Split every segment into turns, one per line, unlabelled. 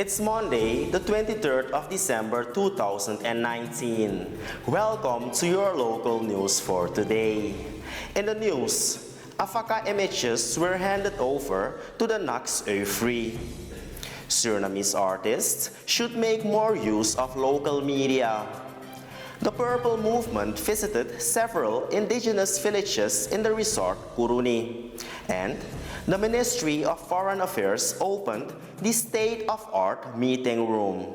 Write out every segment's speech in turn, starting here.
It's Monday, the 23rd of December 2019. Welcome to your local news for today. In the news, Afaka images were handed over to the Nax Free. Surinamese artists should make more use of local media. The Purple Movement visited several indigenous villages in the resort Kuruni, and the Ministry of Foreign Affairs opened the state-of-art meeting room.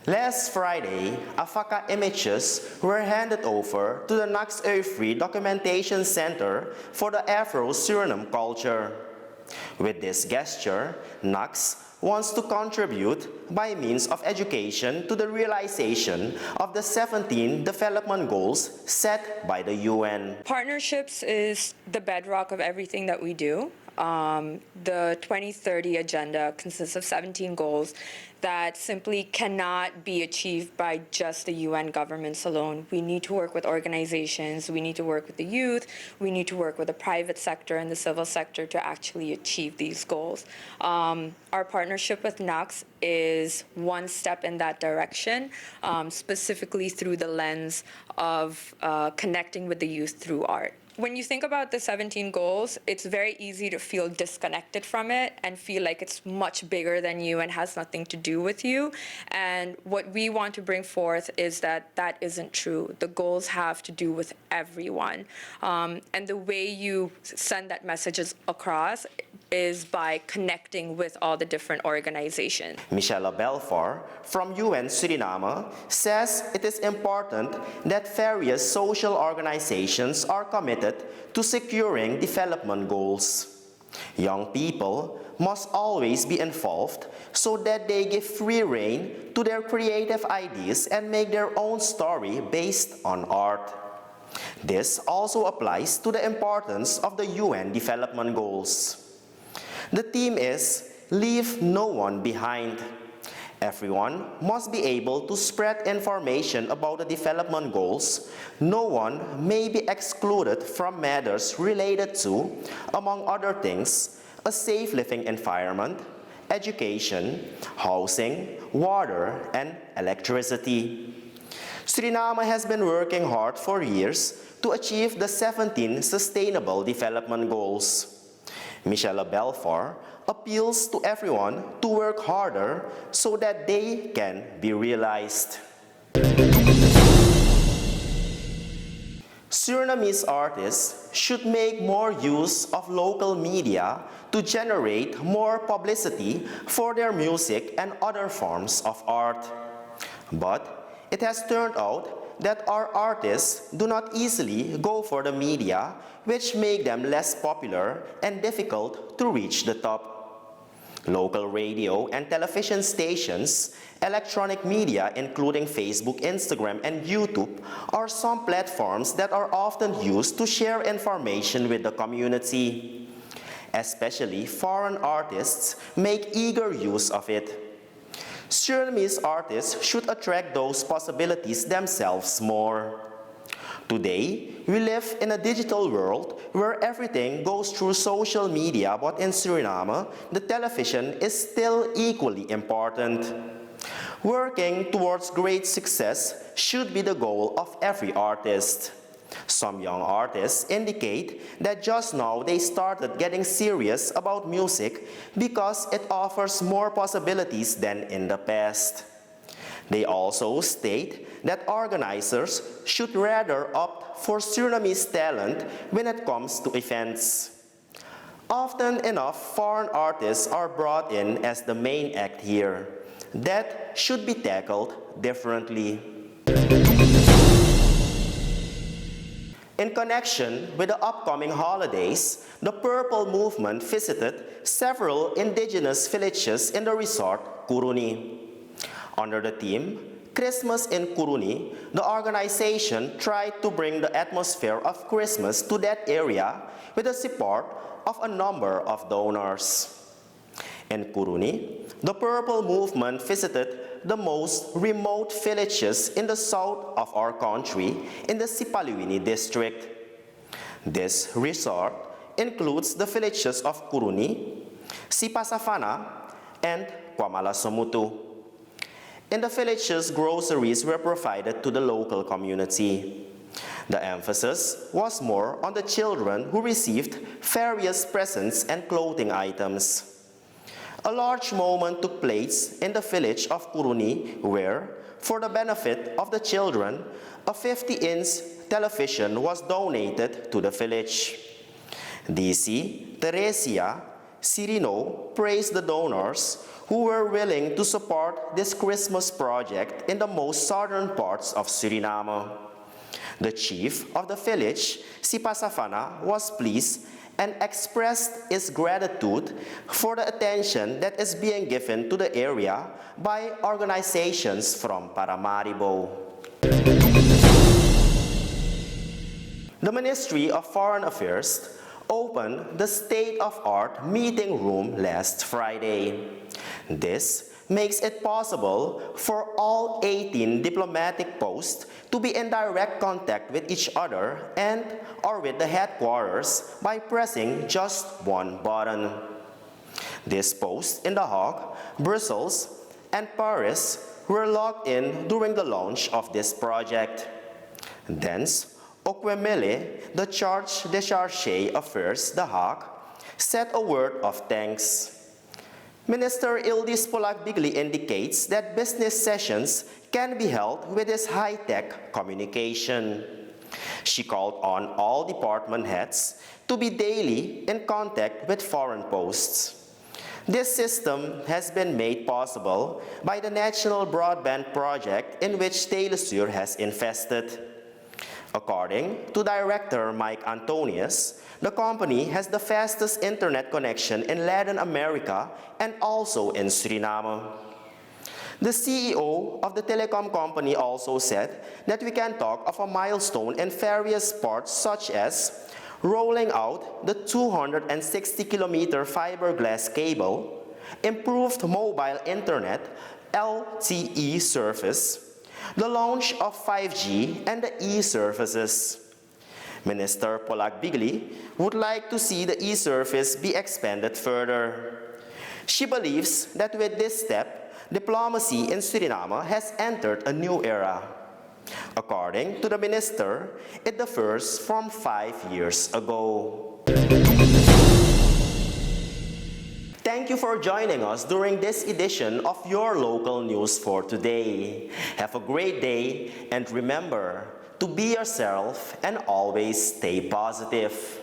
Last Friday, Afaka images were handed over to the Nax Free Documentation Center for the Afro-Suriname culture. With this gesture, Nax wants to contribute by means of education to the realization of the 17 development goals set by the UN.
Partnerships is the bedrock of everything that we do. The 2030 agenda consists of 17 goals that simply cannot be achieved by just the UN governments alone. We need to work with organizations, we need to work with the youth, we need to work with the private sector and the civil sector to actually achieve these goals. Our partnership with Nax is one step in that direction, specifically through the lens of connecting with the youth through art. When you think about the 17 goals, it's very easy to feel disconnected from it and feel like it's much bigger than you and has nothing to do with you. And what we want to bring forth is that that isn't true. The goals have to do with everyone. And the way you send that message across is by connecting with all the different organizations.
Michelle Belfort from UN Suriname says it is important that various social organizations are committed to securing development goals. Young people must always be involved so that they give free rein to their creative ideas and make their own story based on art. This also applies to the importance of the UN development goals. The theme is Leave No One Behind. Everyone must be able to spread information about the development goals. No one may be excluded from matters related to, among other things, a safe living environment, education, housing, water, and electricity. Suriname has been working hard for years to achieve the 17 Sustainable Development Goals. Michelle Belfort appeals to everyone to work harder so that they can be realized. Surinamese artists should make more use of local media to generate more publicity for their music and other forms of art. But it has turned out that our artists do not easily go for the media, which make them less popular and difficult to reach the top. Local radio and television stations, electronic media including Facebook, Instagram, and YouTube are some platforms that are often used to share information with the community. Especially foreign artists make eager use of it. Surinamese artists should attract those possibilities themselves more. Today, we live in a digital world where everything goes through social media, but in Suriname, the television is still equally important. Working towards great success should be the goal of every artist. Some young artists indicate that just now they started getting serious about music because it offers more possibilities than in the past. They also state that organizers should rather opt for Surinamese talent when it comes to events. Often enough, foreign artists are brought in as the main act here. That should be tackled differently. In connection with the upcoming holidays, the Purple Movement visited several indigenous villages in the resort Kuruni. Under the theme, Christmas in Kuruni, the organization tried to bring the atmosphere of Christmas to that area with the support of a number of donors. In Kuruni, the Purple Movement visited the most remote villages in the south of our country in the Sipaliwini district. This resort includes the villages of Kuruni, Sipasafana, and Kwamalasomutu. In the villages, groceries were provided to the local community. The emphasis was more on the children who received various presents and clothing items. A large moment took place in the village of Kuruni where, for the benefit of the children, a 50-inch television was donated to the village. DC Teresia Cirino praised the donors who were willing to support this Christmas project in the most southern parts of Suriname. The chief of the village, Sipasafana, was pleased and expressed his gratitude for the attention that is being given to the area by organizations from Paramaribo. The Ministry of Foreign Affairs opened the state-of-art meeting room last Friday. This makes it possible for all 18 diplomatic posts to be in direct contact with each other and or with the headquarters by pressing just one button. These posts in The Hague, Brussels, and Paris were logged in during the launch of this project. Thence, Okwemele, the Charge de Charge Affairs, The Hague, said a word of thanks. Minister Ildis Polak-Bigli indicates that business sessions can be held with this high-tech communication. She called on all department heads to be daily in contact with foreign posts. This system has been made possible by the National Broadband Project in which Telesur has invested. According to Director Mike Antonius, the company has the fastest internet connection in Latin America and also in Suriname. The CEO of the telecom company also said that we can talk of a milestone in various parts such as rolling out the 260-kilometer fiberglass cable, improved mobile internet, LTE service, the launch of 5G and the e-services. Minister Polak-Bigli would like to see the e-service be expanded further. She believes that with this step, diplomacy in Suriname has entered a new era. According to the minister, it differs from 5 years ago. Thank you for joining us during this edition of Your Local News for today. Have a great day and remember to be yourself and always stay positive.